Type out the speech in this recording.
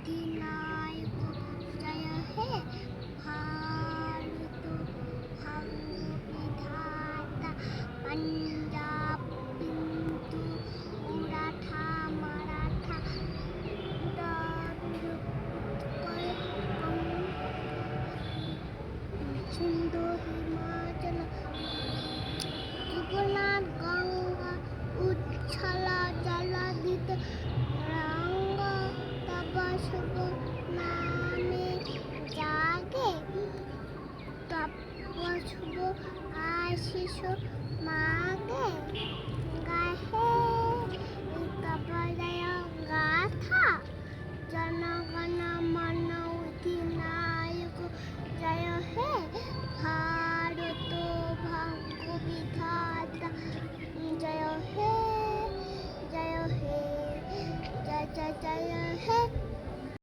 অধিনায়ক জয় হে ভারত ভাগ্যবিধাতা পাঞ্জাব বিন্দু উড়াঠা মারাঠা সিন্ধু হিমাচল যমুনাথ গঙ্গা উচ্ছলা জলধিত রঙ্গ তব শুভ নামে জাগে তব শুভ আশিস মাগে গাহে তব জয় গাথা জনগণ মন অধিনায়ক জয় হে ভারত ভাগ্যবিধাতা জয় হে জয় হে জয় জয় জয়